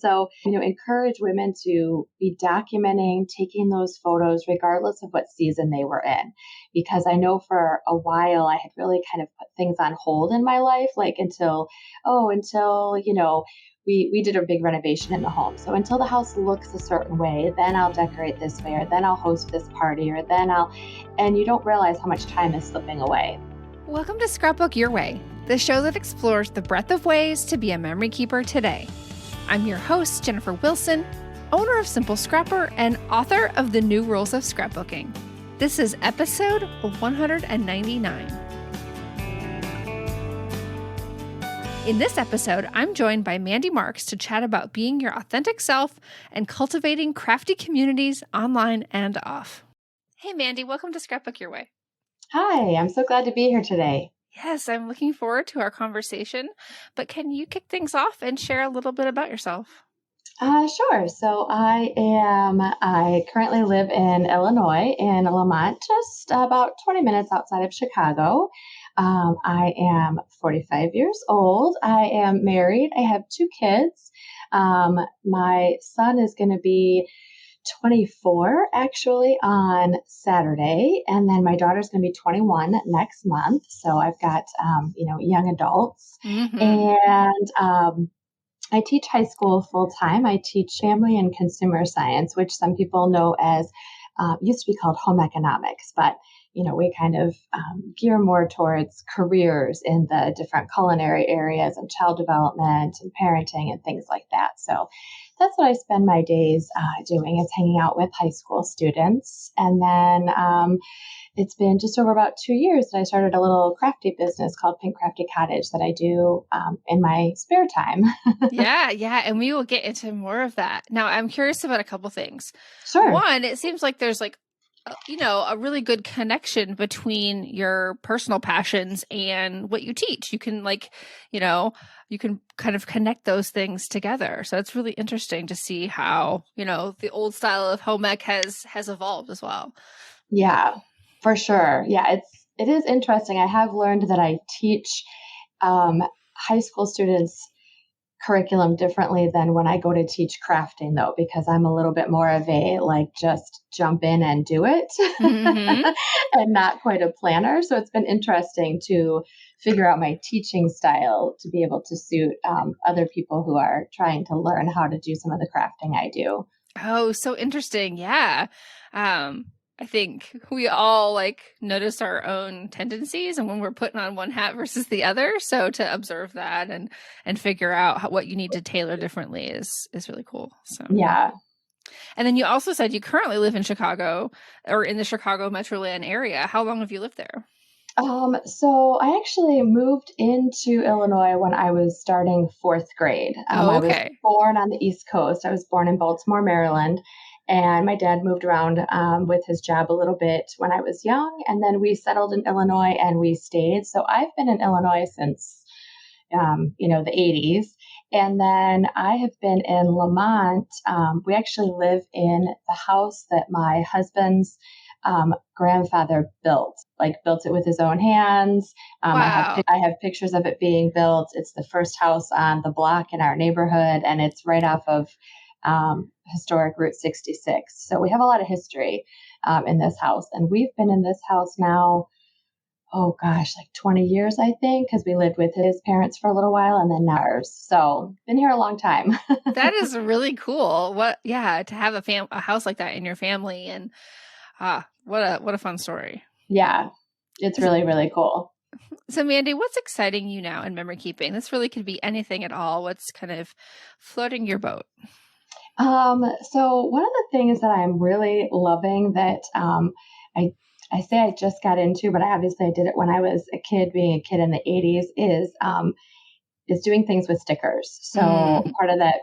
So, encourage women to be documenting, taking those photos, regardless of what season they were in. Because I know for a while I had really kind of put things on hold in my life, like until we did a big renovation in the home. So until the house looks a certain way, then I'll decorate this way, or then I'll host this party, and you don't realize how much time is slipping away. Welcome to Scrapbook Your Way, the show that explores the breadth of ways to be a memory keeper today. I'm your host, Jennifer Wilson, owner of Simple Scrapper and author of The New Rules of Scrapbooking. This is episode 199. In this episode, I'm joined by Mandy Marks to chat about being your authentic self and cultivating crafty communities online and off. Hey, Mandy, welcome to Scrapbook Your Way. Hi, I'm so glad to be here today. Yes, I'm looking forward to our conversation, but can you kick things off and share a little bit about yourself? Sure. So I currently live in Illinois, in Lamont, just about 20 minutes outside of Chicago. I am 45 years old. I am married. I have two kids. My son is going to be 24 actually on Saturday, and then my daughter's going to be 21 next month. So I've got, young adults. And I teach high school full time. I teach family and consumer science, which some people know as used to be called home economics, but we kind of gear more towards careers in the different culinary areas and child development and parenting and things like that. So that's what I spend my days doing, is hanging out with high school students. And then it's been just over about 2 years that I started a little crafty business called Pink Crafty Cottage that I do in my spare time. Yeah. And we will get into more of that. Now, I'm curious about a couple things. Sure. One, it seems like there's a really good connection between your personal passions and what you teach. You can you can kind of connect those things together. So it's really interesting to see how, the old style of home ec has evolved as well. Yeah, for sure. Yeah, it is interesting. I have learned that I teach high school students curriculum differently than when I go to teach crafting, though, because I'm a little bit more of a just jump in and do it and not quite a planner. So it's been interesting to figure out my teaching style to be able to suit other people who are trying to learn how to do some of the crafting I do. Oh, so interesting. Yeah. I think we all notice our own tendencies and when we're putting on one hat versus the other. So to observe that and figure out what you need to tailor differently is really cool. So yeah. And then you also said you currently live in Chicago, or in the Chicago Metroland area. How long have you lived there? So I actually moved into Illinois when I was starting fourth grade. Okay. I was born on the East Coast. I was born in Baltimore, Maryland. And my dad moved around with his job a little bit when I was young. And then we settled in Illinois and we stayed. So I've been in Illinois since, the 80s. And then I have been in Lamont. We actually live in the house that my husband's grandfather built it with his own hands. Wow. I have pictures of it being built. It's the first house on the block in our neighborhood, and it's right off of historic Route 66. So we have a lot of history in this house. And we've been in this house now, 20 years, I think, because we lived with his parents for a little while and then ours. So been here a long time. That is really cool. To have a house like that in your family, and what a fun story. Yeah, it's really, really cool. So Mandy, what's exciting you now in memory keeping? This really could be anything at all. What's kind of floating your boat? So one of the things that I'm really loving that I say I just got into, but I did it when I was a kid, being a kid in the 80s, is doing things with stickers. So part of that,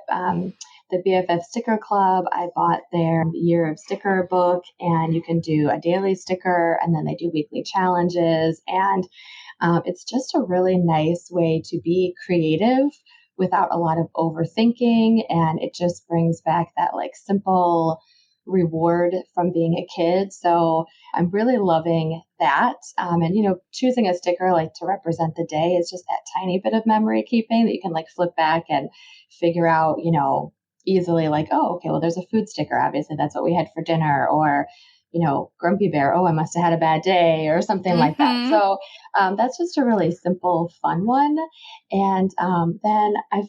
the BFF Sticker Club, I bought their Year of Sticker book, and you can do a daily sticker, and then they do weekly challenges. And it's just a really nice way to be creative without a lot of overthinking. And it just brings back that simple reward from being a kid. So I'm really loving that. And, choosing a sticker to represent the day is just that tiny bit of memory keeping that you can flip back and figure out, easily like, oh, okay, well, there's a food sticker. Obviously, that's what we had for dinner. Or, Grumpy Bear, oh, I must have had a bad day or something like that. Mm-hmm. So that's just a really simple, fun one. And then I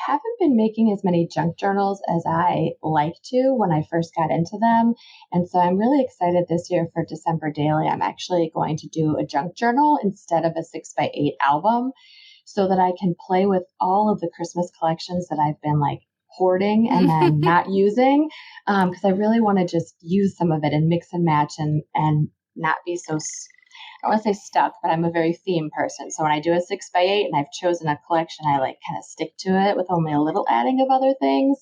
haven't been making as many junk journals as I like to when I first got into them. And so I'm really excited this year for December Daily. I'm actually going to do a junk journal instead of a 6x8 album so that I can play with all of the Christmas collections that I've been like hoarding and then not using, because I really want to just use some of it and mix and match and not be so I don't want to say stuck, but I'm a very theme person. So when I do a 6x8 and I've chosen a collection, I like kind of stick to it with only a little adding of other things.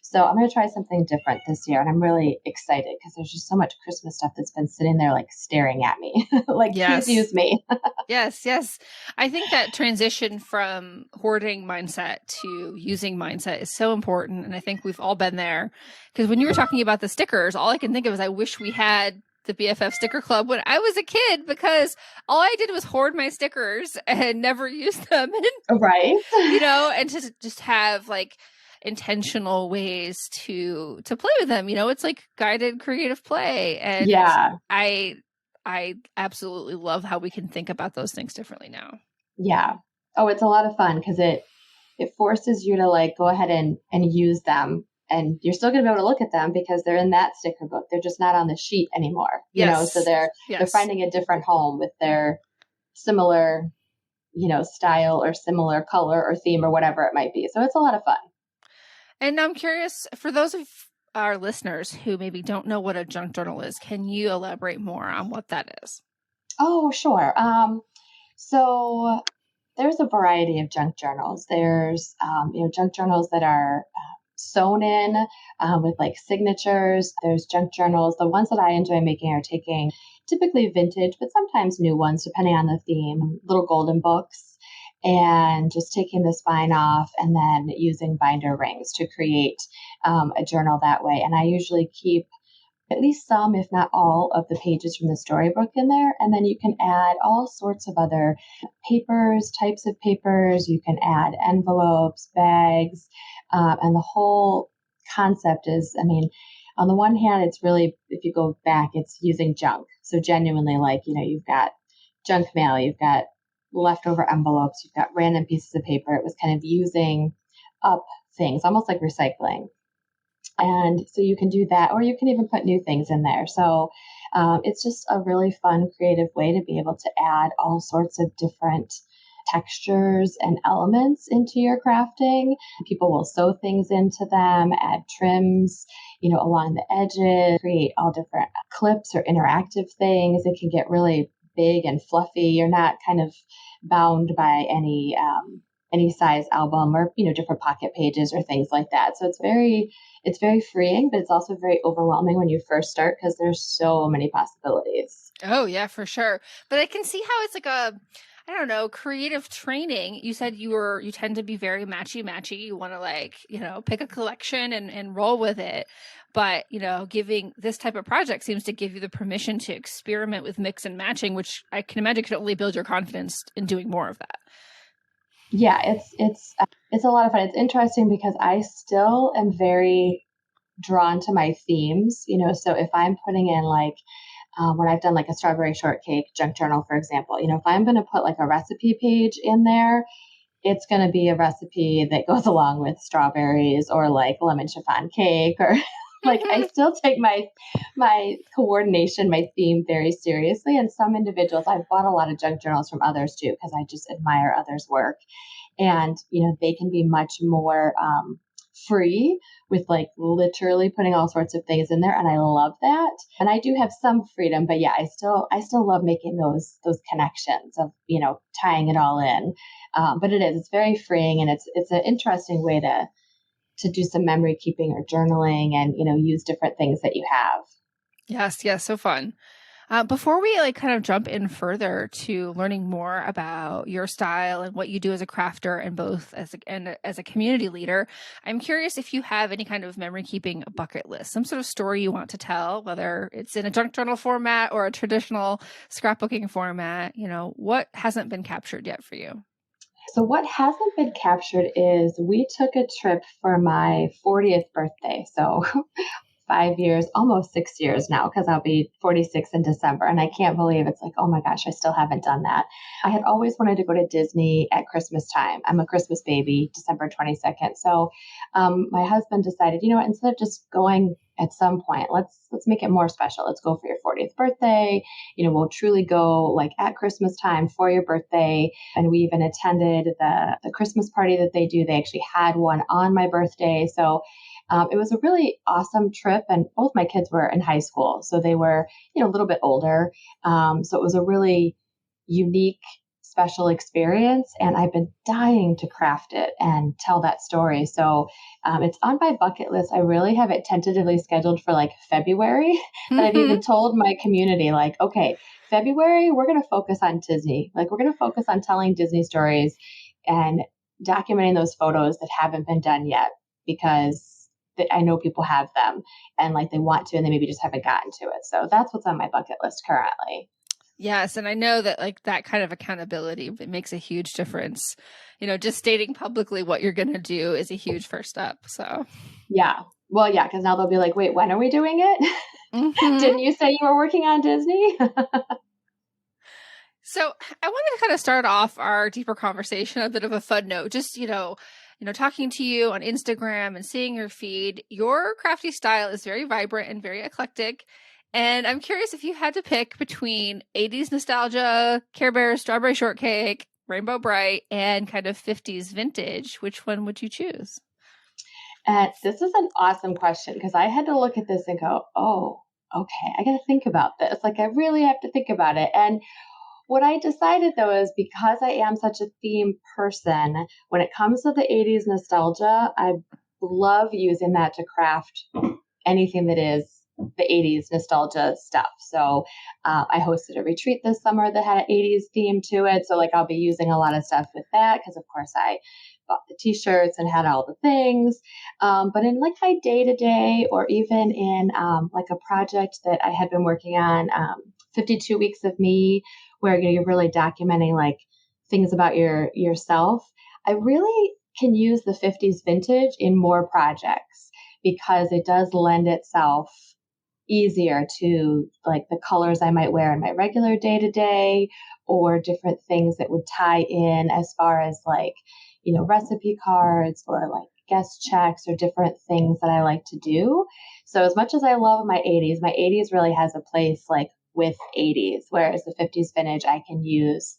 So I'm going to try something different this year. And I'm really excited because there's just so much Christmas stuff that's been sitting there like staring at me. Like, please Yes. use me. Yes, yes. I think that transition from hoarding mindset to using mindset is so important. And I think we've all been there. Because when you were talking about the stickers, all I can think of is I wish we had the BFF sticker club when I was a kid, because all I did was hoard my stickers and never use them. Right. And to just have like intentional ways to play with them. It's like guided creative play. And Yeah. I absolutely love how we can think about those things differently now. Yeah. Oh, it's a lot of fun because it forces you to like go ahead and use them, and you're still going to be able to look at them because they're in that sticker book. They're just not on the sheet anymore. Yes. So they're finding a different home with their similar, style or similar color or theme or whatever it might be. So it's a lot of fun. And I'm curious, for those of our listeners who maybe don't know what a junk journal is, can you elaborate more on what that is? Oh, sure. So there's a variety of junk journals. There's, junk journals that are sewn in with like signatures. There's junk journals. The ones that I enjoy making are taking typically vintage, but sometimes new ones, depending on the theme, little golden books, and just taking the spine off and then using binder rings to create a journal that way. And I usually keep at least some, if not all, of the pages from the storybook in there. And then you can add all sorts of other papers, types of papers. You can add envelopes, bags, and the whole concept is, on the one hand, it's really, if you go back, it's using junk. So genuinely, like, you've got junk mail, you've got leftover envelopes, you've got random pieces of paper. It was kind of using up things, almost like recycling. And so you can do that, or you can even put new things in there. So it's just a really fun, creative way to be able to add all sorts of different textures and elements into your crafting. People will sew things into them, add trims, along the edges, create all different clips or interactive things. It can get really big and fluffy. You're not kind of bound by any size album or different pocket pages or things like that. So it's very freeing, but it's also very overwhelming when you first start because there's so many possibilities. Oh yeah, for sure. But I can see how it's like I don't know, creative training. You said you tend to be very matchy. You want to pick a collection and roll with it. But, giving this type of project seems to give you the permission to experiment with mix and matching, which I can imagine could only build your confidence in doing more of that. Yeah, it's a lot of fun. It's interesting because I still am very drawn to my themes, so if I'm putting in like when I've done like a strawberry shortcake junk journal, for example, if I'm going to put like a recipe page in there, it's going to be a recipe that goes along with strawberries or like lemon chiffon cake or like I still take my coordination, my theme very seriously. And some individuals, I've bought a lot of junk journals from others too, because I just admire others' work. And, they can be much more free with like literally putting all sorts of things in there. And I love that. And I do have some freedom, but yeah, I still love making those connections of, tying it all in. But it's very freeing, and it's an interesting way to do some memory keeping or journaling and, use different things that you have. Yes, so fun. Before we kind of jump in further to learning more about your style and what you do as a crafter and both as a community leader, I'm curious if you have any kind of memory keeping bucket list, some sort of story you want to tell, whether it's in a junk journal format or a traditional scrapbooking format. What hasn't been captured yet for you? So what hasn't been captured is we took a trip for my 40th birthday. So 5 years, almost 6 years now, because I'll be 46 in December. And I can't believe it's like, oh my gosh, I still haven't done that. I had always wanted to go to Disney at Christmas time. I'm a Christmas baby, December 22nd. So my husband decided, you know what, instead of just going at some point, let's make it more special. Let's go for your 40th birthday. You know, we'll truly go like at Christmas time for your birthday. And we even attended the Christmas party that they do. They actually had one on my birthday. So it was a really awesome trip, and both my kids were in high school, so they were, a little bit older. So it was a really unique, special experience, and I've been dying to craft it and tell that story. So it's on my bucket list. I really have it tentatively scheduled for like February, but I've even told my community, like, okay, February, we're going to focus on Disney. Like, we're going to focus on telling Disney stories and documenting those photos that haven't been done yet, because I know people have them and like they want to, and they maybe just haven't gotten to it. So that's what's on my bucket list currently. Yes. And I know that like that kind of accountability, it makes a huge difference. Just stating publicly what you're going to do is a huge first step. So, yeah. Well, yeah. Cause now they'll be like, wait, when are we doing it? Didn't you say you were working on Disney? So I wanted to kind of start off our deeper conversation on a bit of a fun note. Just, talking to you on Instagram and seeing your feed, your crafty style is very vibrant and very eclectic. And I'm curious, if you had to pick between 80s nostalgia, Care Bears, Strawberry Shortcake, Rainbow Brite, and kind of 50s vintage, which one would you choose? This is an awesome question, because I had to look at this and go, oh, okay, I got to think about this. Like, I really have to think about it. And what I decided, though, is because I am such a theme person, when it comes to the 80s nostalgia, I love using that to craft anything that is the 80s nostalgia stuff. So I hosted a retreat this summer that had an 80s theme to it. So like I'll be using a lot of stuff with that, because of course I bought the t-shirts and had all the things. But in like my day-to-day, or even in like a project that I had been working on, 52 Weeks of Me, where you're really documenting like things about yourself, I really can use the 50s vintage in more projects, because it does lend itself easier to like the colors I might wear in my regular day to day, or different things that would tie in as far as like, recipe cards or like guest checks or different things that I like to do. So as much as I love my 80s really has a place like with 80s, whereas the 50s vintage I can use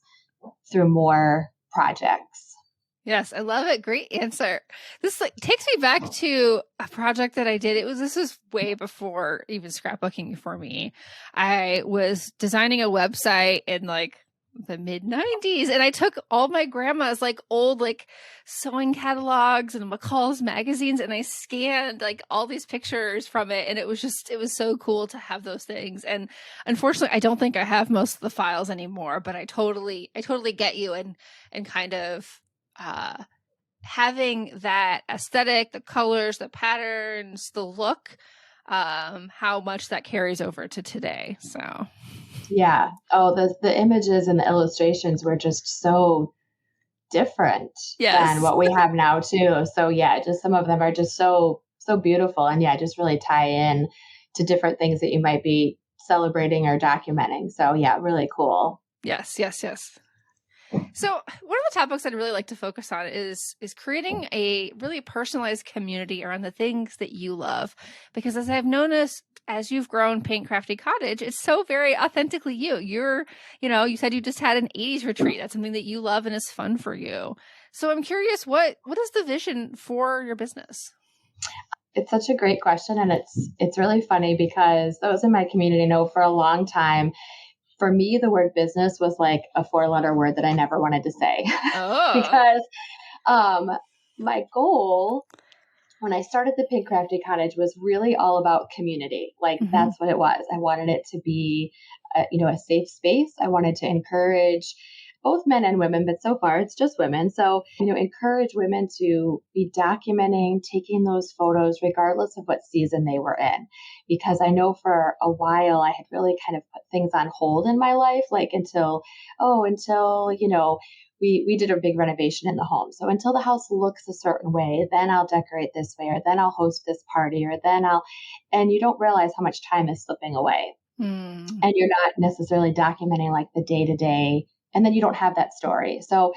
through more projects. Yes, I love it. Great answer. This like takes me back to a project that I did. This was way before even scrapbooking for me. I was designing a website in like the mid 90s, and I took all my grandma's like old like sewing catalogs and McCall's magazines, and I scanned like all these pictures from it, and it was so cool to have those things. And unfortunately, I don't think I have most of the files anymore, but I totally get you, and kind of having that aesthetic, the colors, the patterns, the look, how much that carries over to today. So yeah. Oh, the images and the illustrations were just so different than what we have now too. So yeah, just some of them are just so beautiful, and yeah, just really tie in to different things that you might be celebrating or documenting. So yeah, really cool. Yes. So one of the topics I'd really like to focus on is creating a really personalized community around the things that you love. Because as I've noticed, as you've grown Pink Crafty Cottage, it's so very authentically you. You said you just had an 80s retreat. That's something that you love and is fun for you. So I'm curious, what is the vision for your business? It's such a great question, and it's really funny, because those in my community know for a long time, for me, the word business was like a 4-letter word that I never wanted to say. Oh. Because my goal when I started the Pink Crafty Cottage was really all about community. Like that's what it was. I wanted it to be, a safe space. I wanted to encourage both men and women, but so far it's just women. So, encourage women to be documenting, taking those photos, regardless of what season they were in. Because I know for a while I had really kind of put things on hold in my life, like until we did a big renovation in the home. So until the house looks a certain way, then I'll decorate this way, or then I'll host this party, or then and you don't realize how much time is slipping away. Mm. And you're not necessarily documenting like the day to day, and then you don't have that story. So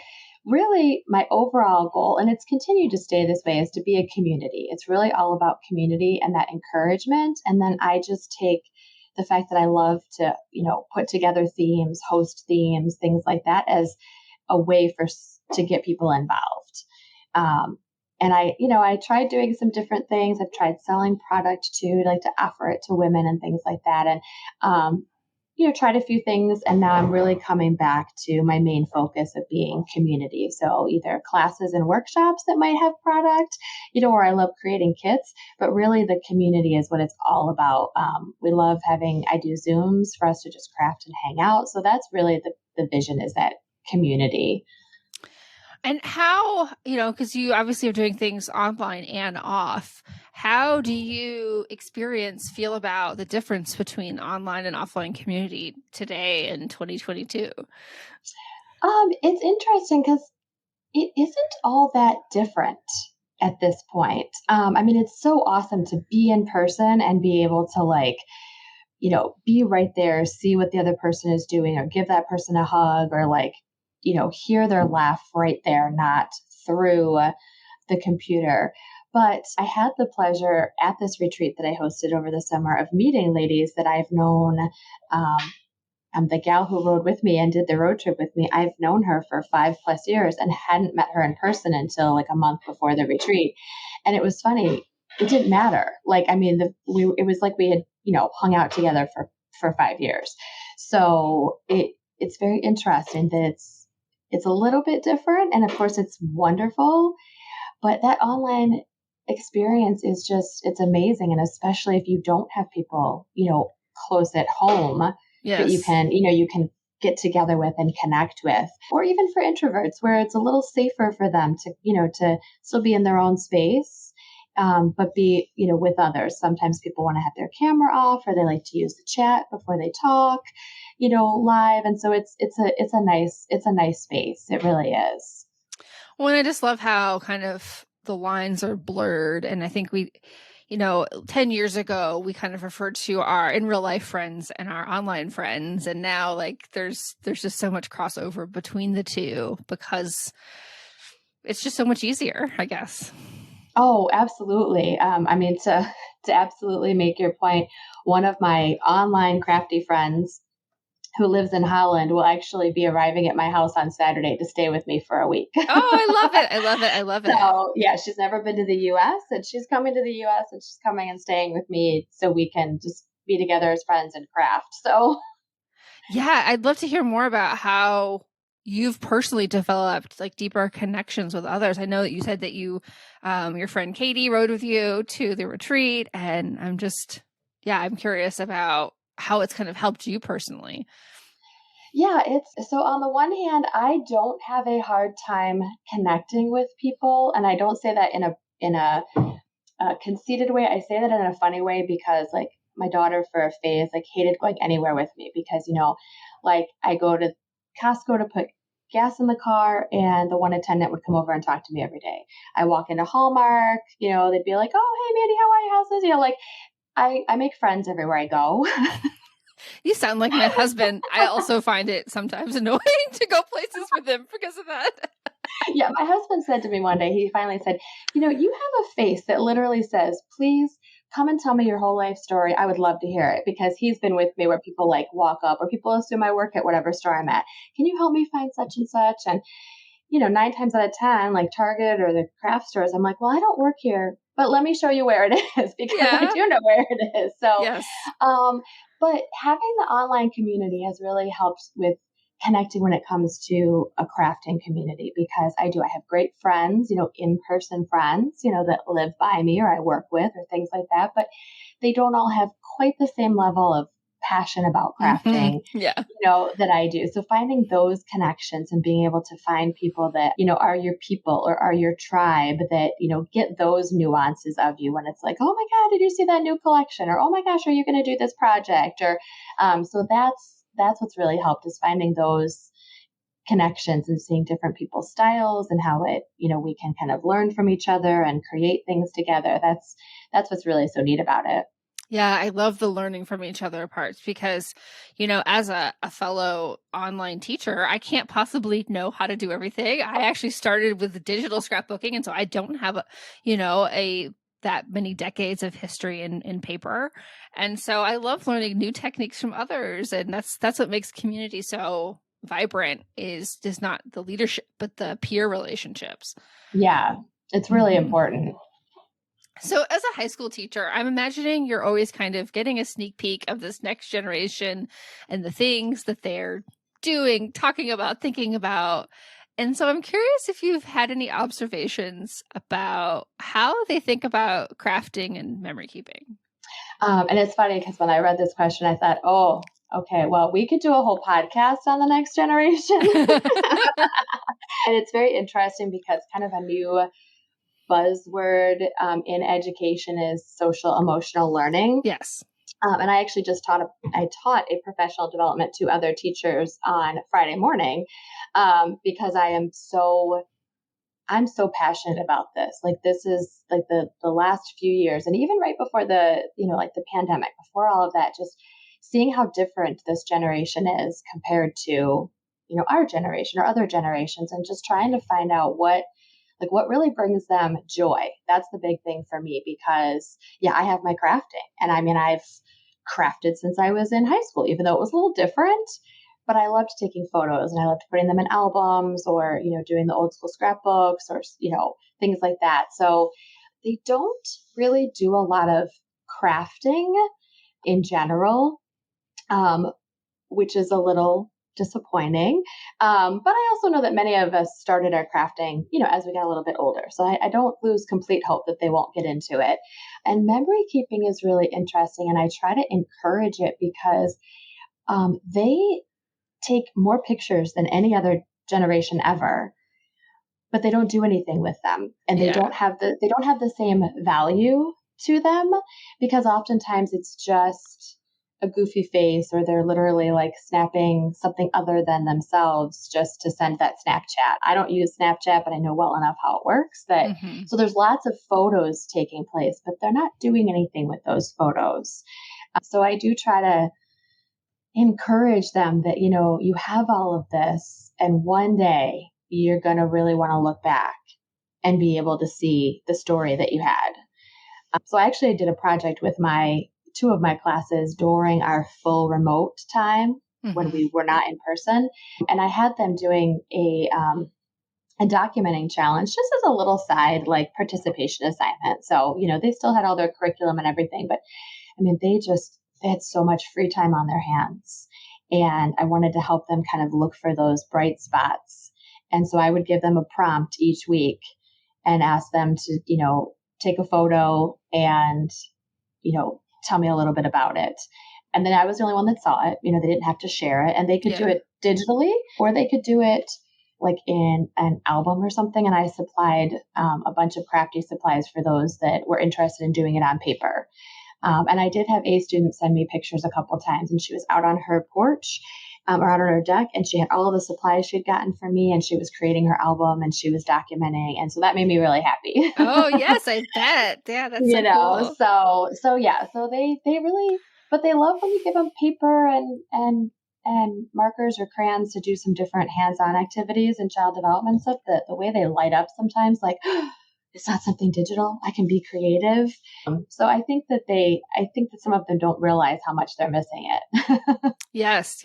really my overall goal, and it's continued to stay this way, is to be a community. It's really all about community and that encouragement. And then I just take the fact that I love to, put together themes, host themes, things like that as a way to get people involved. And I tried doing some different things. I've tried selling product too, like to offer it to women and things like that. And, tried a few things. And now I'm really coming back to my main focus of being community. So either classes and workshops that might have product, where I love creating kits, but really the community is what it's all about. We love I do Zooms for us to just craft and hang out. So that's really the vision, is that community. And how, because you obviously are doing things online and off, how do you feel about the difference between online and offline community today in 2022? It's interesting because it isn't all that different at this point. It's so awesome to be in person and be able to be right there, see what the other person is doing, or give that person a hug, or hear their laugh right there, not through the computer. But I had the pleasure at this retreat that I hosted over the summer of meeting ladies that I've known. The gal who rode with me and did the road trip with me, I've known her for 5+ years and hadn't met her in person until like a month before the retreat. And it was funny. It didn't matter. It was like we had, hung out together for 5 years. So it's very interesting that it's a little bit different. And of course it's wonderful, but that online experience is it's amazing. And especially if you don't have people, close at home, yes, that you can get together with and connect with, or even for introverts where it's a little safer for them to still be in their own space, but be, with others. Sometimes people want to have their camera off, or they like to use the chat before they talk, live. And so it's a nice space. It really is. Well, and I just love how kind of the lines are blurred. And I think 10 years ago, we kind of referred to our in real life friends and our online friends. And now there's just so much crossover between the two because it's just so much easier, I guess. Oh, absolutely. To absolutely make your point, one of my online crafty friends who lives in Holland will actually be arriving at my house on Saturday to stay with me for a week. Oh, I love it. I love it. I love it. So yeah, she's never been to the US, and she's coming to the US, and she's coming and staying with me so we can just be together as friends and craft. So yeah, I'd love to hear more about how you've personally developed deeper connections with others. I know that you said that your friend Katie rode with you to the retreat, and I'm curious about how it's kind of helped you personally. Yeah, it's so on the one hand, I don't have a hard time connecting with people, and I don't say that in a conceited way. I say that in a funny way because my daughter for a phase hated going anywhere with me because I go to Costco to put gas in the car, and the one attendant would come over and talk to me every day. I walk into Hallmark, they'd be like, "Oh, hey Mandy, how are you? How's this?" I make friends everywhere I go. You sound like my husband. I also find it sometimes annoying to go places with him because of that. Yeah, my husband said to me one day, he finally said, you have a face that literally says, please come and tell me your whole life story. I would love to hear it, because he's been with me where people walk up, or people assume I work at whatever store I'm at. Can you help me find such and such? And 9 times out of 10, Target or the craft stores, I'm like, well, I don't work here, but let me show you where it is, because I do know where it is. So, yes. But having the online community has really helped with connecting when it comes to a crafting community, because I have great friends, in-person friends, that live by me or I work with or things like that, but they don't all have quite the same level of passion about crafting, that I do. So finding those connections and being able to find people that, are your people or are your tribe, that, get those nuances of you when it's like, oh my God, did you see that new collection? Or, oh my gosh, are you going to do this project? Or, so that's what's really helped, is finding those connections and seeing different people's styles and how it, we can kind of learn from each other and create things together. That's what's really so neat about it. Yeah, I love the learning from each other parts because, as a fellow online teacher, I can't possibly know how to do everything. I actually started with digital scrapbooking, and so I don't have that many decades of history in paper. And so I love learning new techniques from others, and that's what makes community so vibrant is not the leadership, but the peer relationships. Yeah, it's really important. So as a high school teacher, I'm imagining you're always kind of getting a sneak peek of this next generation and the things that they're doing, talking about, thinking about. And so I'm curious if you've had any observations about how they think about crafting and memory keeping. And it's funny because when I read this question, I thought, oh, okay, well, we could do a whole podcast on the next generation. And it's very interesting because kind of a new buzzword in education is social emotional learning. Yes. And I actually just taught a professional development to other teachers on Friday morning because I'm so passionate about this. Like this is like the last few years, and even right before the the pandemic, before all of that, just seeing how different this generation is compared to our generation or other generations, and just trying to find out what really brings them joy. That's the big thing for me because I have my crafting, and I mean I've crafted since I was in high school, even though it was a little different. But I loved taking photos, and I loved putting them in albums or, doing the old school scrapbooks or, things like that. So they don't really do a lot of crafting in general, which is a little disappointing. But I also know that many of us started our crafting, as we got a little bit older. So I don't lose complete hope that they won't get into it. And memory keeping is really interesting. And I try to encourage it because they take more pictures than any other generation ever, but they don't do anything with them, and they don't have the same value to them because oftentimes it's just a goofy face, or they're literally like snapping something other than themselves just to send that Snapchat. I don't use Snapchat, but I know well enough how it works that so there's lots of photos taking place, but they're not doing anything with those photos. So I do try to encourage them that, you have all of this, and one day you're going to really want to look back and be able to see the story that you had. So I actually did a project with two of my classes during our full remote time when we were not in person. And I had them doing a documenting challenge just as a little side, like participation assignment. So, they still had all their curriculum and everything, but I mean, they had so much free time on their hands, and I wanted to help them kind of look for those bright spots. And so I would give them a prompt each week and ask them to, take a photo and, tell me a little bit about it. And then I was the only one that saw it. They didn't have to share it, and they could do it digitally, or they could do it like in an album or something. And I supplied a bunch of crafty supplies for those that were interested in doing it on paper. And I did have a student send me pictures a couple times, and she was out on her porch or out on her deck, and she had all of the supplies she'd gotten from me, and she was creating her album, and she was documenting. And so that made me really happy. Oh, yes, I bet. Yeah, that's so cool. So they really, but they love when you give them paper and markers or crayons to do some different hands-on activities and child development stuff. The way they light up sometimes, like, it's not something digital. I can be creative. So I think that some of them don't realize how much they're missing it. Yes.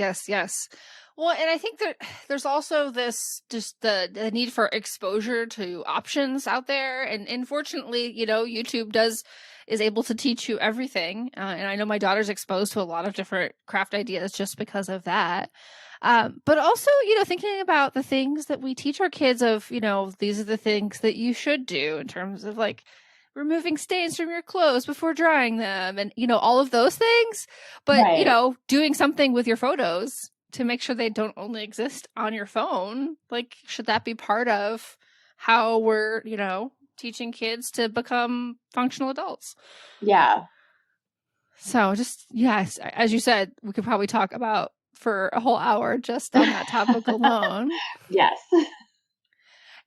Well, and I think that there's also this, just the need for exposure to options out there. And unfortunately, YouTube is able to teach you everything. And I know my daughter's exposed to a lot of different craft ideas just because of that. But also, thinking about the things that we teach our kids of, these are the things that you should do in terms of like removing stains from your clothes before drying them and, all of those things. But, Right. Doing something with your photos to make sure they don't only exist on your phone, like, should that be part of how we're, teaching kids to become functional adults? Yeah. So just, yes, as you said, we could probably talk about for a whole hour just on that topic alone. Yes.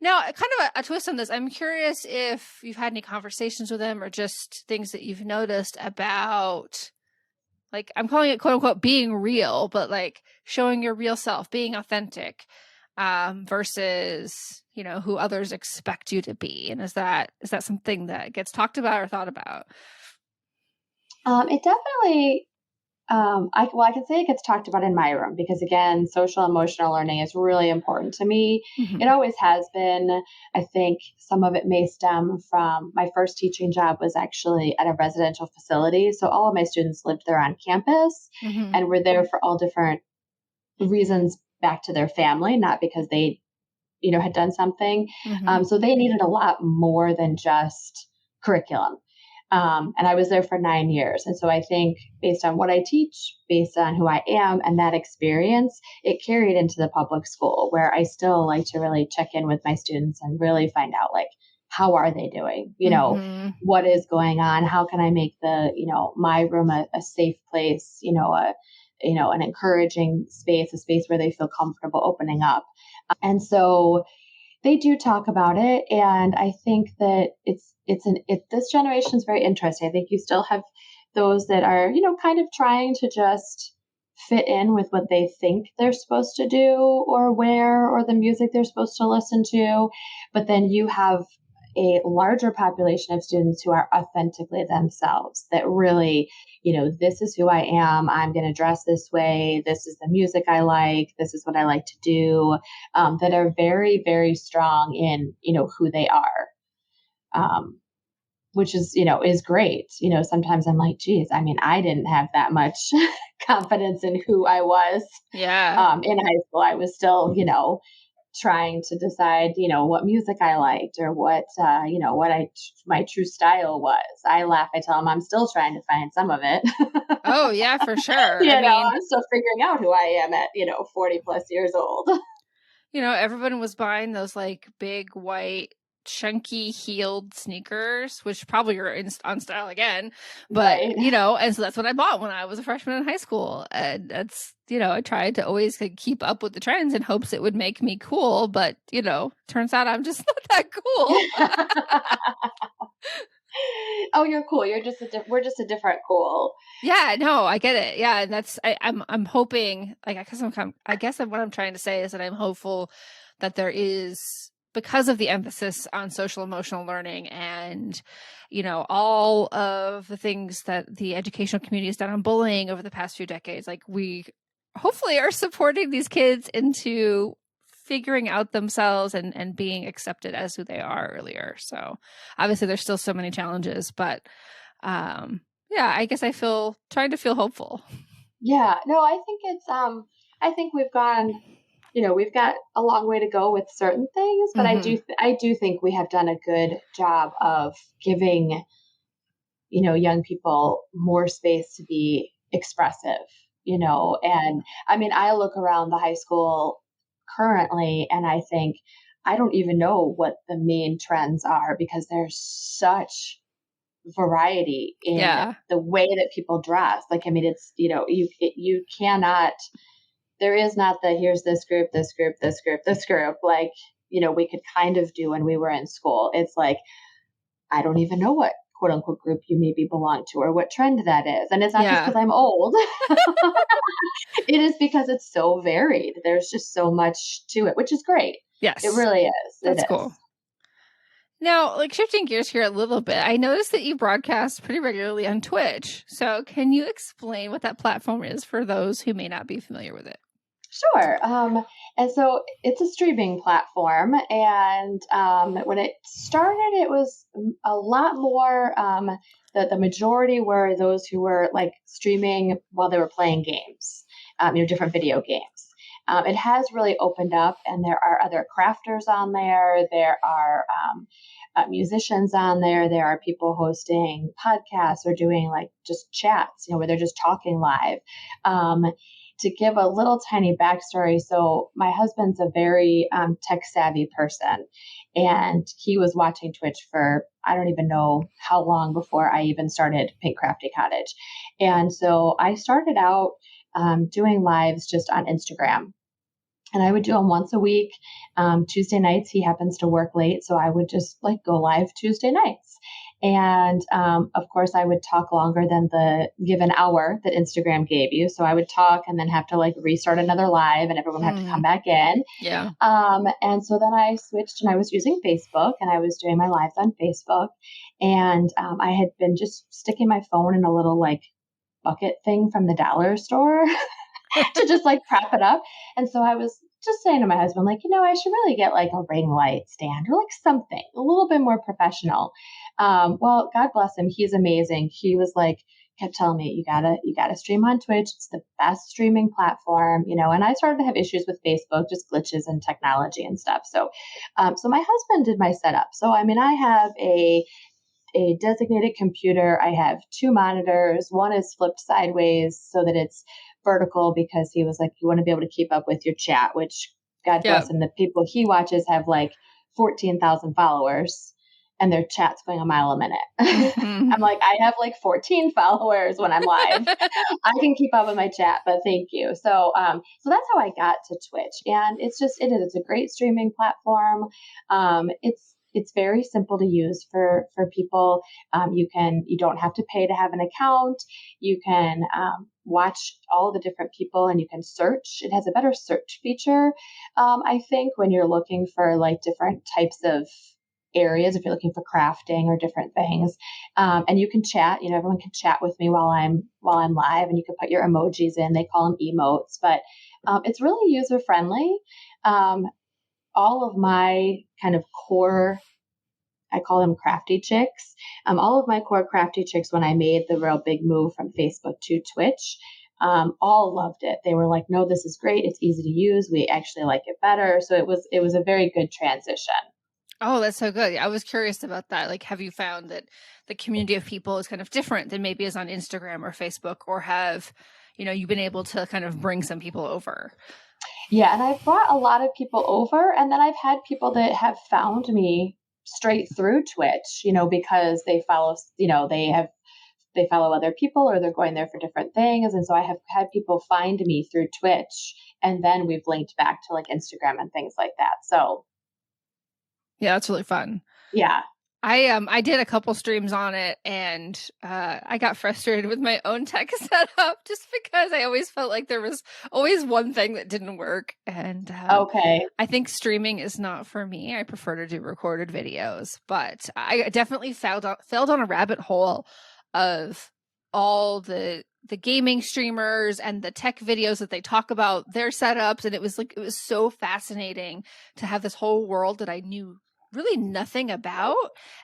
Now, kind of a twist on this. I'm curious if you've had any conversations with them or just things that you've noticed about, like, I'm calling it quote unquote being real, but like showing your real self, being authentic, versus, who others expect you to be. And is that something that gets talked about or thought about? It definitely, I can say it gets talked about in my room because, again, social emotional learning is really important to me. Mm-hmm. It always has been. I think some of it may stem from my first teaching job was actually at a residential facility. So all of my students lived there on campus and were there for all different reasons back to their family, not because they, had done something. So they needed a lot more than just curriculum. And I was there for 9 years. And so I think based on what I teach, based on who I am and that experience, it carried into the public school where I still like to really check in with my students and really find out, like, how are they doing? What is going on? How can I make my room a safe place, an encouraging space, a space where they feel comfortable opening up. And so they do talk about it. And I think that this generation is very interesting. I think you still have those that are, kind of trying to just fit in with what they think they're supposed to do or wear or the music they're supposed to listen to. But then you have a larger population of students who are authentically themselves, that really, this is who I am. I'm going to dress this way. This is the music I like. This is what I like to do, that are very, very strong in, who they are, which is, is great. Sometimes I'm like, geez, I didn't have that much confidence in who I was. Yeah. In high school, I was still, trying to decide, what music I liked or what my true style was. I laugh. I tell them I'm still trying to find some of it. Oh yeah, for sure. I'm still figuring out who I am at, 40 plus years old. Everyone was buying those like big white chunky heeled sneakers, which probably are on style again, but right. And so that's what I bought when I was a freshman in high school, and that's I tried to always keep up with the trends in hopes it would make me cool, but turns out I'm just not that cool. Oh, you're cool. We're just a different cool. Yeah, no, I get it. Yeah, and that's I'm hoping, like, I guess what I'm trying to say is that I'm hopeful that there is, because of the emphasis on social emotional learning and all of the things that the educational community has done on bullying over the past few decades, like, we hopefully are supporting these kids into figuring out themselves and being accepted as who they are earlier. So obviously there's still so many challenges, but yeah, I guess trying to feel hopeful. Yeah, no, I think I think we've gone, we've got a long way to go with certain things, but I do think we have done a good job of giving, young people more space to be expressive, and I look around the high school currently and I think I don't even know what the main trends are because there's such variety in the way that people dress. Like, it's, you cannot, there is not the, here's this group, this group, this group, this group, like, we could kind of do when we were in school. It's like, I don't even know what quote unquote group you maybe belong to or what trend that is. And it's not just because I'm old. It is because it's so varied. There's just so much to it, which is great. Yes. It really is. That's cool. Now, like, shifting gears here a little bit, I noticed that you broadcast pretty regularly on Twitch. So can you explain what that platform is for those who may not be familiar with it? Sure. And so it's a streaming platform. And when it started, it was a lot more, the majority were those who were like streaming while they were playing games, different video games. It has really opened up, and there are other crafters on there. There are musicians on there. There are people hosting podcasts or doing like just chats, where they're just talking live. To give a little tiny backstory, so my husband's a very tech savvy person, and he was watching Twitch for I don't even know how long before I even started Pink Crafty Cottage. And so I started out doing lives just on Instagram. And I would do them once a week. Tuesday nights, he happens to work late, so I would just like go live Tuesday nights. And of course, I would talk longer than the given hour that Instagram gave you. So I would talk and then have to like restart another live, and everyone had to come back in. Yeah. And so then I switched, and I was using Facebook, and I was doing my lives on Facebook. And I had been just sticking my phone in a little like bucket thing from the dollar store to just like prop it up. And so I was just saying to my husband, like, I should really get like a ring light stand or like something a little bit more professional. Well, God bless him. He's amazing. He was like, kept telling me, you gotta stream on Twitch. It's the best streaming platform, and I started to have issues with Facebook, just glitches and technology and stuff. So, so my husband did my setup. So, I mean, I have a designated computer. I have 2 monitors. One is flipped sideways so that it's vertical, because he was like, you want to be able to keep up with your chat, which God bless him. The people he watches have like 14,000 followers and their chat's going a mile a minute. I'm like, I have like 14 followers when I'm live. I can keep up with my chat, but thank you. So, so that's how I got to Twitch, and it's a great streaming platform. It's very simple to use for people. You don't have to pay to have an account. You can watch all the different people, and you can search. It has a better search feature, I think, when you're looking for like different types of areas, if you're looking for crafting or different things. And you can chat. Everyone can chat with me while I'm live, and you can put your emojis in. They call them emotes, but it's really user friendly. All of my kind of core, I call them crafty chicks. All of my core crafty chicks, when I made the real big move from Facebook to Twitch, all loved it. They were like, no, this is great. It's easy to use. We actually like it better. So it was a very good transition. Oh, that's so good. I was curious about that. Like, have you found that the community of people is kind of different than maybe is on Instagram or Facebook, or have, you've been able to kind of bring some people over? Yeah. And I've brought a lot of people over, and then I've had people that have found me straight through Twitch, because they follow, they follow other people, or they're going there for different things. And so I have had people find me through Twitch, and then we've linked back to like Instagram and things like that. So yeah, that's really fun. Yeah. I did a couple streams on it, and I got frustrated with my own tech setup just because I always felt like there was always one thing that didn't work. And okay, I think streaming is not for me. I prefer to do recorded videos, but I definitely fell on a rabbit hole of all the gaming streamers and the tech videos that they talk about their setups, and it was so fascinating to have this whole world that I knew really nothing about,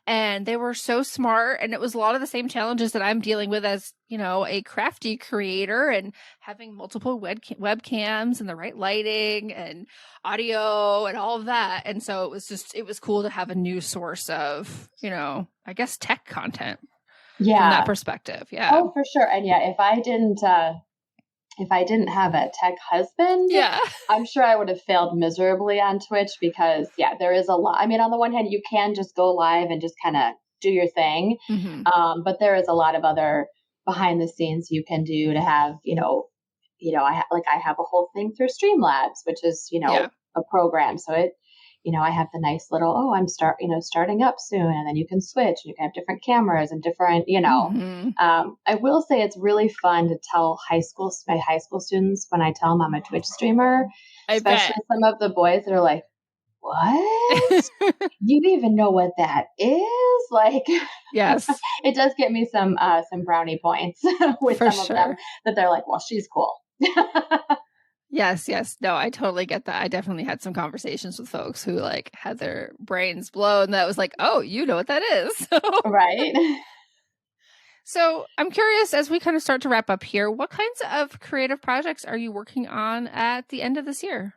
and they were so smart, and it was a lot of the same challenges that I'm dealing with as a crafty creator, and having multiple webcams and the right lighting and audio and all of that. And so it was cool to have a new source of I guess tech content from that perspective. Yeah. Oh, for sure. And yeah, if I didn't have a tech husband, I'm sure I would have failed miserably on Twitch, because there is a lot. I mean, on the one hand, you can just go live and just kind of do your thing. But there is a lot of other behind the scenes you can do to have, I have a whole thing through Streamlabs, which is, a program. So I have the nice little, I'm starting up soon, and then you can switch, and you can have different cameras and different, I will say it's really fun to tell my high school students when I tell them I'm a Twitch streamer, especially some of the boys that are like, what? You even know what that is? Like, yes, it does get me some brownie points with some of them, that they're like, well, she's cool. Yes. No, I totally get that. I definitely had some conversations with folks who had their brains blown. That was like, oh, you know what that is. Right. So I'm curious, as we kind of start to wrap up here, what kinds of creative projects are you working on at the end of this year?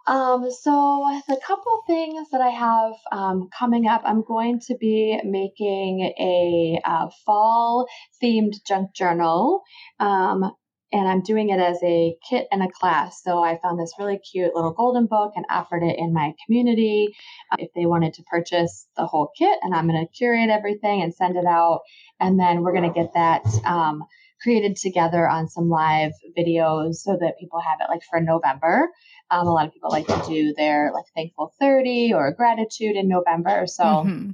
So the couple things that I have coming up, I'm going to be making a fall themed junk journal. And I'm doing it as a kit and a class. So I found this really cute little golden book and offered it in my community if they wanted to purchase the whole kit. And I'm going to curate everything and send it out. And then we're going to get that created together on some live videos so that people have it like for November. A lot of people like to do their like thankful 30 or gratitude in November. So Mm-hmm.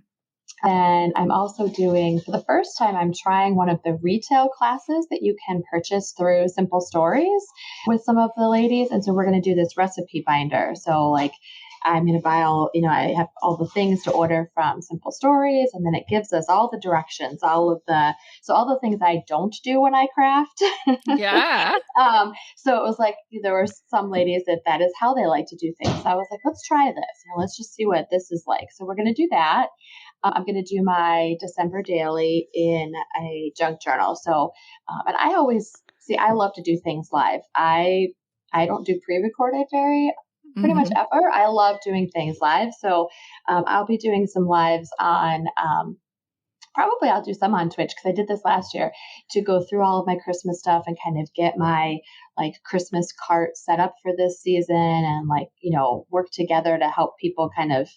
and I'm also doing, for the first time, I'm trying one of the retail classes that you can purchase through Simple Stories with some of the ladies. And so we're going to do this recipe binder. So like I'm going to buy all, I have all the things to order from Simple Stories. And then it gives us all the directions, all the things I don't do when I craft. Yeah. So it was like, there were some ladies that is how they like to do things. So I was like, let's try this. Let's just see what this is like. So we're going to do that. I'm going to do my December daily in a junk journal. So, and I always I love to do things live. I don't do pre-recorded pretty much Mm-hmm. ever. I love doing things live. So, I'll be doing some lives on, probably I'll do some on Twitch because I did this last year to go through all of my Christmas stuff and kind of get my like Christmas cart set up for this season and like, work together to help people kind of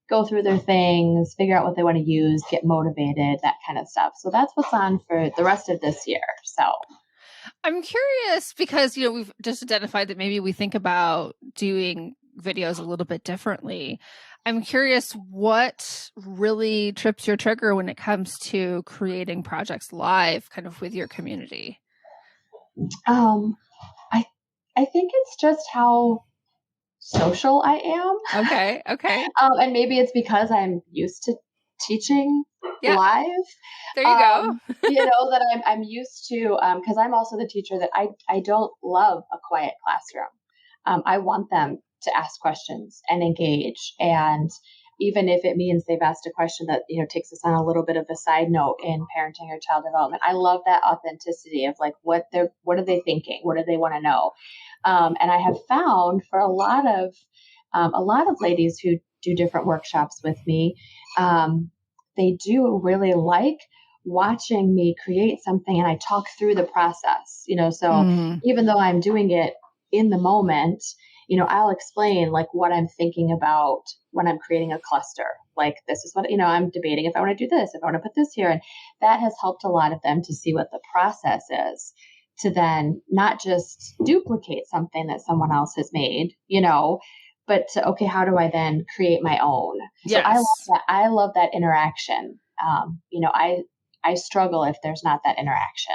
go through their things, figure out what they want to use, get motivated, that kind of stuff. So that's what's on for the rest of this year. So I'm curious because, we've just identified that maybe we think about doing videos a little bit differently. I'm curious what really trips your trigger when it comes to creating projects live kind of with your community. um, I think it's just how social I am. Okay. And maybe it's because I'm used to teaching Yeah. live. There you go. That I'm used to, because I'm also the teacher that I don't love a quiet classroom. I want them to ask questions and engage. And even if it means they've asked a question that, takes us on a little bit of a side note in parenting or child development, I love that authenticity of like, what are they thinking? What do they want to know? And I have found for a lot of ladies who do different workshops with me, they do really like watching me create something and I talk through the process, so even though I'm doing it in the moment, I'll explain like what I'm thinking about when I'm creating a cluster. Like this is what, I'm debating if I want to do this, if I want to put this here. And that has helped a lot of them to see what the process is, to then not just duplicate something that someone else has made, but to, okay, how do I then create my own? Yes. So I love that. I love that interaction. I struggle if there's not that interaction.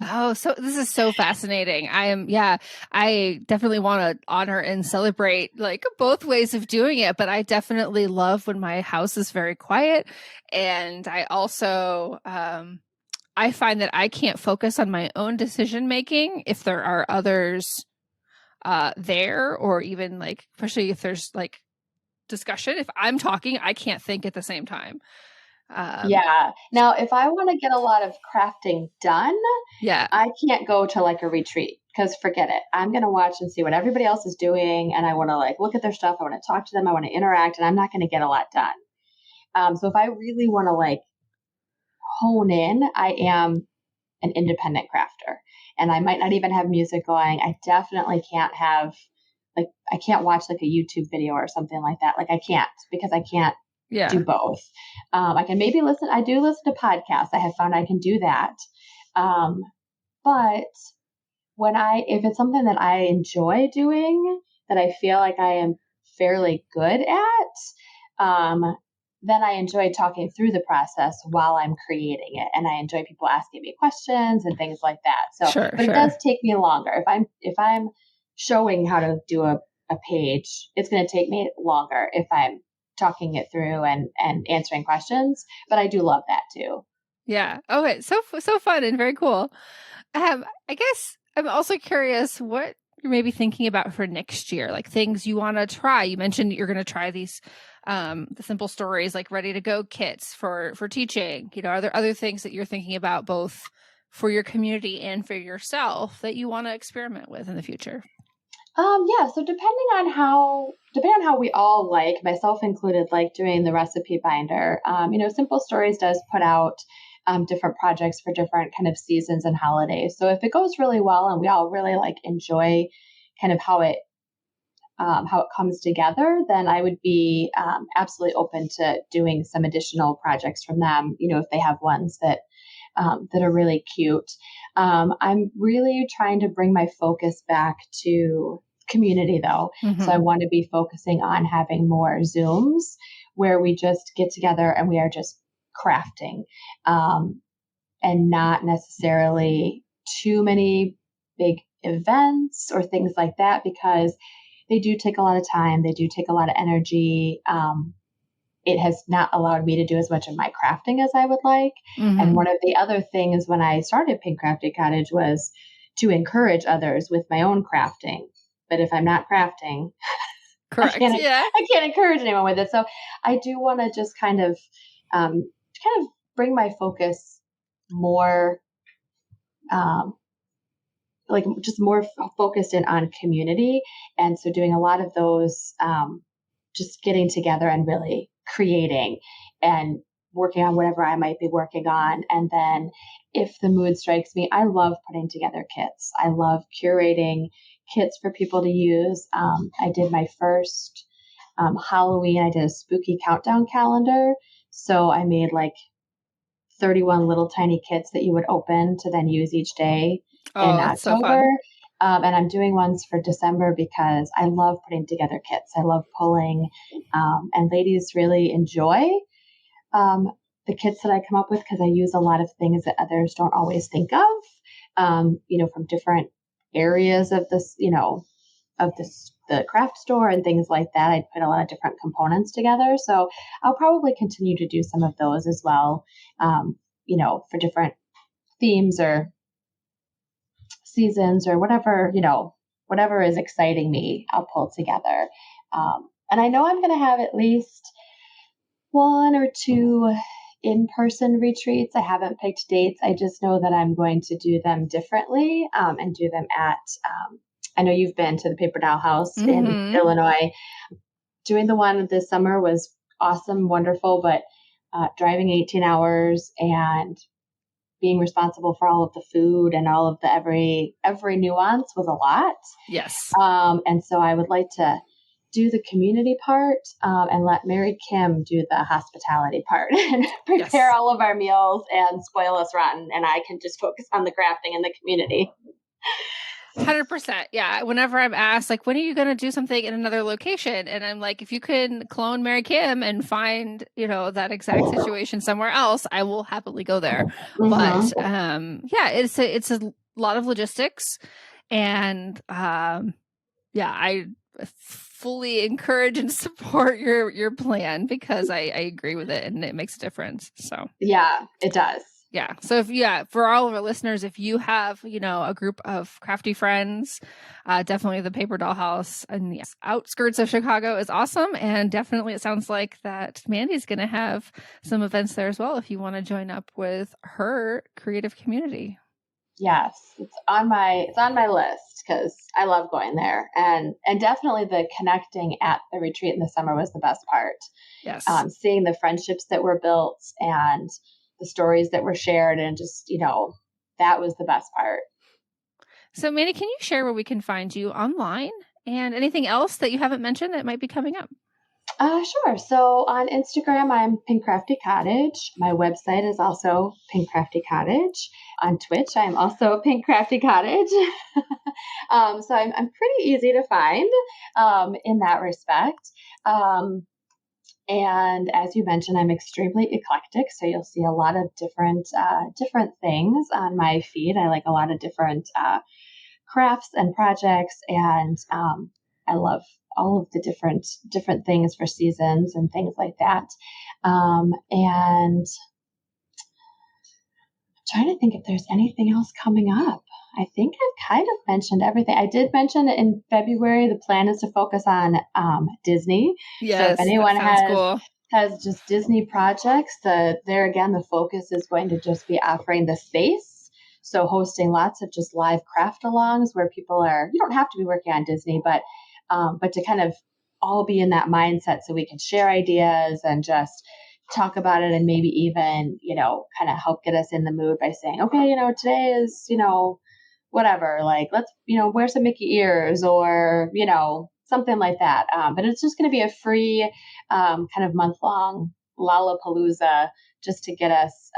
Oh, so this is so fascinating. I definitely want to honor and celebrate like both ways of doing it, but I definitely love when my house is very quiet. And I also, I find that I can't focus on my own decision making if there are others there, or even like, especially if there's like discussion. If I'm talking, I can't think at the same time. Yeah. Now, if I want to get a lot of crafting done, I can't go to like a retreat because forget it. I'm going to watch and see what everybody else is doing. And I want to like look at their stuff. I want to talk to them. I want to interact and I'm not going to get a lot done. So if I really want to like hone in, I am an independent crafter and I might not even have music going. I definitely can't have like, I can't watch like a YouTube video or something like that. Like I can't because I can't do both. I can maybe listen. I do listen to podcasts. I have found I can do that. But if it's something that I enjoy doing, that I feel like I am fairly good at, then I enjoy talking through the process while I'm creating it. And I enjoy people asking me questions and things like that. So, but it does take me longer. If I'm showing how to do a page, it's going to take me longer if I'm talking it through and answering questions, but I do love that too. Yeah. Okay. So fun and very cool. I guess I'm also curious what you're maybe thinking about for next year, like things you want to try. You mentioned you're going to try these, the Simple Stories, like ready to go kits for teaching. Are there other things that you're thinking about both for your community and for yourself that you want to experiment with in the future? Yeah. So depending on how we all like, myself included, like doing the recipe binder, Simple Stories does put out different projects for different kind of seasons and holidays. So if it goes really well and we all really like enjoy kind of how it comes together, then I would be absolutely open to doing some additional projects from them. If they have ones that that are really cute. I'm really trying to bring my focus back to community though. So I want to be focusing on having more Zooms where we just get together and we are just crafting, and not necessarily too many big events or things like that, because they do take a lot of time. They do take a lot of energy. It has not allowed me to do as much of my crafting as I would like. And one of the other things when I started Pink Crafty Cottage was to encourage others with my own crafting. But if I'm not crafting, Correct. I can't encourage anyone with it. So I do want to just kind of bring my focus more, like just more focused in on community. And so doing a lot of those, just getting together and really creating and working on whatever I might be working on. And then if the mood strikes me, I love putting together kits. I love curating kits for people to use. I did my first Halloween, I did a spooky countdown calendar. So I made like 31 little tiny kits that you would open to then use each day in October. So fun. And I'm doing ones for December because I love putting together kits. I love pulling, and ladies really enjoy the kits that I come up with because I use a lot of things that others don't always think of, from different areas of this, the craft store and things like that. I put a lot of different components together. So I'll probably continue to do some of those as well, for different themes or seasons or whatever, whatever is exciting me, I'll pull together. And I know I'm going to have at least 1 or 2 in-person retreats. I haven't picked dates. I just know that I'm going to do them differently, and do them at, I know you've been to the Paper Doll House in Illinois. Doing the one this summer was awesome, wonderful, but driving 18 hours and being responsible for all of the food and all of the every nuance was a lot. Yes. And so I would like to do the community part, and let Mary Kim do the hospitality part and prepare all of our meals and spoil us rotten. And I can just focus on the crafting and the community. 100%. Yeah. Whenever I'm asked, like, when are you going to do something in another location? And I'm like, if you can clone Mary Kim and find, that exact situation somewhere else, I will happily go there. But, it's a lot of logistics, and, I fully encourage and support your plan because I agree with it and it makes a difference. So yeah, it does. Yeah. So for all of our listeners, if you have, a group of crafty friends, definitely the Paper Doll House in the outskirts of Chicago is awesome. And definitely it sounds like that Mandy's going to have some events there as well if you want to join up with her creative community. Yes, it's on my list because I love going there, and definitely the connecting at the retreat in the summer was the best part. Yes, seeing the friendships that were built and the stories that were shared, and just that was the best part. So, Mandy, can you share where we can find you online and anything else that you haven't mentioned that might be coming up? Sure. So on Instagram, I'm Pink Crafty Cottage. My website is also Pink Crafty Cottage. On Twitch, I'm also Pink Crafty Cottage. So I'm pretty easy to find in that respect. And as you mentioned, I'm extremely eclectic. So you'll see a lot of different things on my feed. I like a lot of different crafts and projects, and I love all of the different things for seasons and things like that. And I'm trying to think if there's anything else coming up. I think I've kind of mentioned everything. I did mention in February, the plan is to focus on Disney. Yes, so if anyone cool. has just Disney projects, there again, the focus is going to just be offering the space. So hosting lots of just live craft alongs where people you don't have to be working on Disney, but to kind of all be in that mindset so we can share ideas and just talk about it, and maybe even, kind of help get us in the mood by saying, okay, today is, whatever, like, let's, wear some Mickey ears or, something like that. But it's just going to be a free kind of month-long Lollapalooza just to get us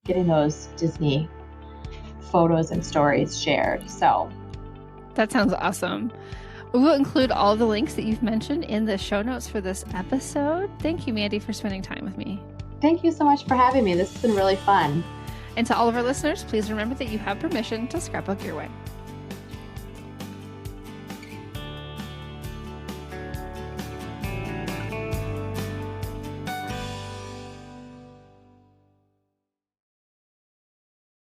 getting those Disney photos and stories shared. So that sounds awesome. We will include all the links that you've mentioned in the show notes for this episode. Thank you, Mandy, for spending time with me. Thank you so much for having me. This has been really fun. And to all of our listeners, please remember that you have permission to scrapbook your way.